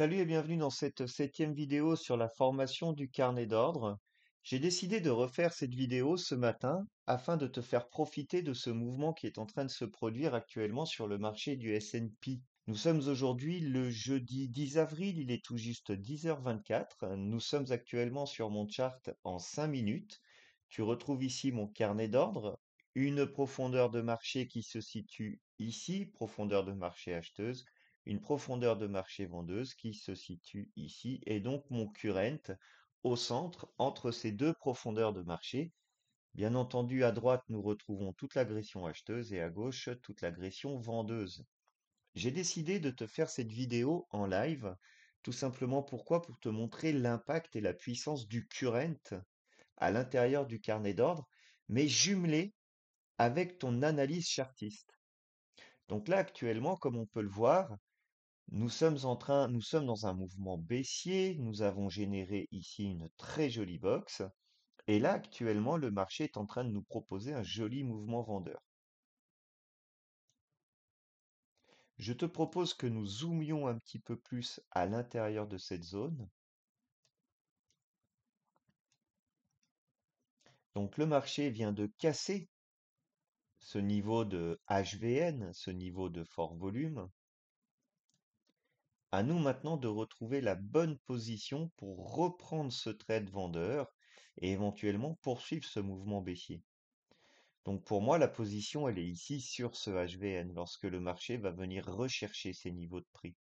Salut et bienvenue dans cette septième vidéo sur la formation du carnet d'ordre. J'ai décidé de refaire cette vidéo ce matin afin de te faire profiter de ce mouvement qui est en train de se produire actuellement sur le marché du S&P. Nous sommes aujourd'hui le jeudi 10 avril, il est tout juste 10h24. Nous sommes actuellement sur mon chart en 5 minutes. Tu retrouves ici mon carnet d'ordre, une profondeur de marché qui se situe ici, profondeur de marché acheteuse, une profondeur de marché vendeuse qui se situe ici, et donc mon current au centre entre ces deux profondeurs de marché. Bien entendu, à droite, nous retrouvons toute l'agression acheteuse et à gauche, toute l'agression vendeuse. J'ai décidé de te faire cette vidéo en live, tout simplement pourquoi? Pour te montrer l'impact et la puissance du current à l'intérieur du carnet d'ordre, mais jumelé avec ton analyse chartiste. Donc là, actuellement, comme on peut le voir, nous sommes dans un mouvement baissier, nous avons généré ici une très jolie box, et là actuellement le marché est en train de nous proposer un joli mouvement vendeur. Je te propose que nous zoomions un petit peu plus à l'intérieur de cette zone. Donc le marché vient de casser ce niveau de HVN, ce niveau de fort volume. À nous maintenant de retrouver la bonne position pour reprendre ce trade vendeur et éventuellement poursuivre ce mouvement baissier. Donc pour moi, la position, elle est ici sur ce HVN lorsque le marché va venir rechercher ces niveaux de prix.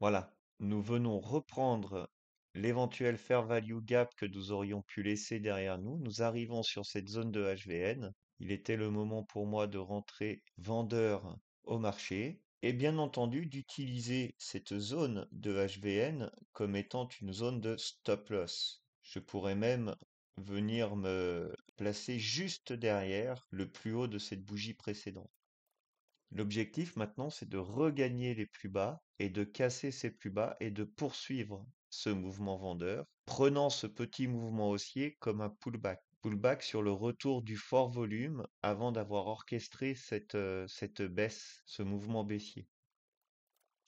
Voilà, nous venons reprendre l'éventuel fair value gap que nous aurions pu laisser derrière nous. Nous arrivons sur cette zone de HVN. Il était le moment pour moi de rentrer vendeur au marché et bien entendu d'utiliser cette zone de HVN comme étant une zone de stop loss. Je pourrais même venir me placer juste derrière le plus haut de cette bougie précédente. L'objectif maintenant, c'est de regagner les plus bas et de casser ces plus bas et de poursuivre ce mouvement vendeur, prenant ce petit mouvement haussier comme un pullback. Pullback sur le retour du fort volume avant d'avoir orchestré cette baisse, ce mouvement baissier.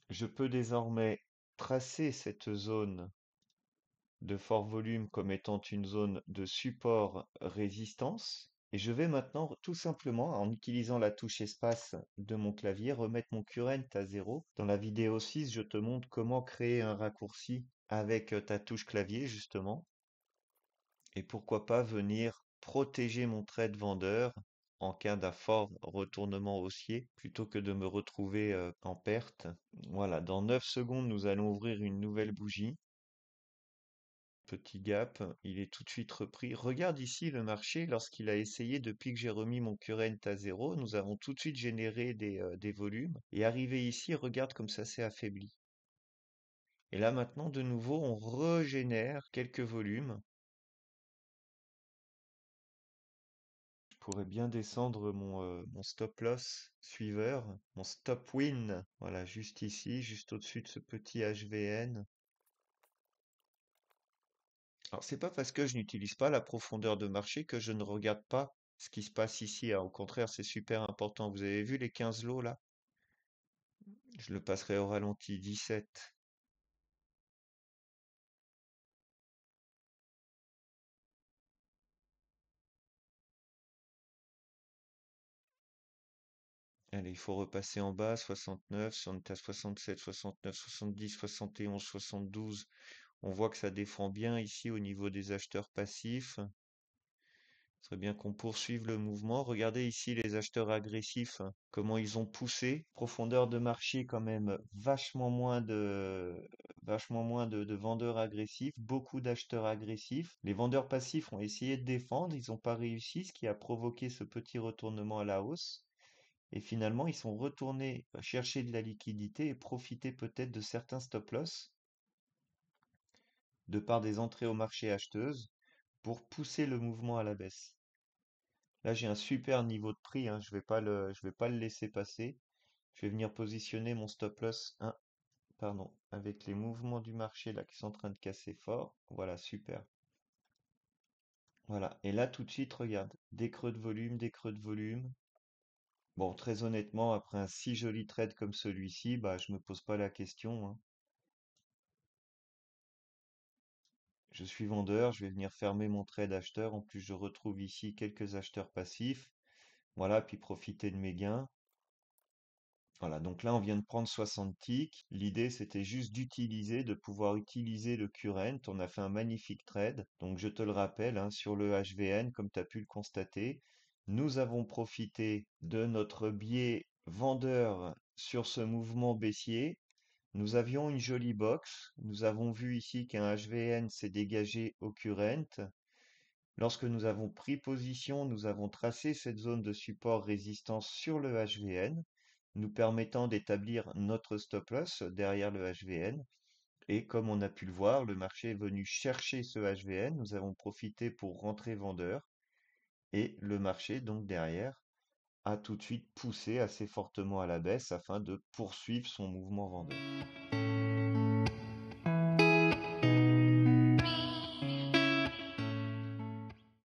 Je peux désormais tracer cette zone de fort volume comme étant une zone de support résistance. Et je vais maintenant tout simplement, en utilisant la touche espace de mon clavier, remettre mon current à 0. Dans la vidéo 6, je te montre comment créer un raccourci avec ta touche clavier, justement. Et pourquoi pas venir protéger mon trade vendeur en cas d'un fort retournement haussier, plutôt que de me retrouver en perte. Voilà, dans 9 secondes, nous allons ouvrir une nouvelle bougie. Petit gap, il est tout de suite repris. Regarde ici le marché, lorsqu'il a essayé, depuis que j'ai remis mon current à 0, nous avons tout de suite généré des volumes. Et arrivé ici, regarde comme ça s'est affaibli. Et là maintenant, de nouveau, on régénère quelques volumes. Je pourrais bien descendre mon stop loss suiveur, mon stop win. Voilà, juste ici, juste au-dessus de ce petit HVN. Alors, c'est pas parce que je n'utilise pas la profondeur de marché que je ne regarde pas ce qui se passe ici, hein. Au contraire, c'est super important. Vous avez vu les 15 lots là? Je le passerai au ralenti 17. Allez, il faut repasser en bas, 69, si on est à 67, 69, 70, 71, 72. On voit que ça défend bien ici au niveau des acheteurs passifs. Ce serait bien qu'on poursuive le mouvement. Regardez ici les acheteurs agressifs, hein, comment ils ont poussé. Profondeur de marché quand même vachement moins de vendeurs agressifs, beaucoup d'acheteurs agressifs. Les vendeurs passifs ont essayé de défendre, ils n'ont pas réussi, ce qui a provoqué ce petit retournement à la hausse. Et finalement, ils sont retournés chercher de la liquidité et profiter peut-être de certains stop-loss de par des entrées au marché acheteuses pour pousser le mouvement à la baisse. Là, j'ai un super niveau de prix, hein, je vais pas le laisser passer. Je vais venir positionner mon stop loss pardon, avec les mouvements du marché là qui sont en train de casser fort. Voilà, super. Voilà. Et là, tout de suite, regarde, des creux de volume, des creux de volume. Bon, très honnêtement, après un si joli trade comme celui-ci, bah, je me pose pas la question, hein. Je suis vendeur, je vais venir fermer mon trade acheteur. En plus, je retrouve ici quelques acheteurs passifs. Voilà, puis profiter de mes gains. Voilà, donc là, on vient de prendre 60 ticks. L'idée, c'était juste d'utiliser, de pouvoir utiliser le current. On a fait un magnifique trade. Donc, je te le rappelle, hein, sur le HVN, comme tu as pu le constater, nous avons profité de notre biais vendeur sur ce mouvement baissier. Nous avions une jolie box. Nous avons vu ici qu'un HVN s'est dégagé au current. Lorsque nous avons pris position, nous avons tracé cette zone de support résistance sur le HVN, nous permettant d'établir notre stop loss derrière le HVN. Et comme on a pu le voir, le marché est venu chercher ce HVN. Nous avons profité pour rentrer vendeur. Et le marché, donc derrière, a tout de suite poussé assez fortement à la baisse afin de poursuivre son mouvement vendeur.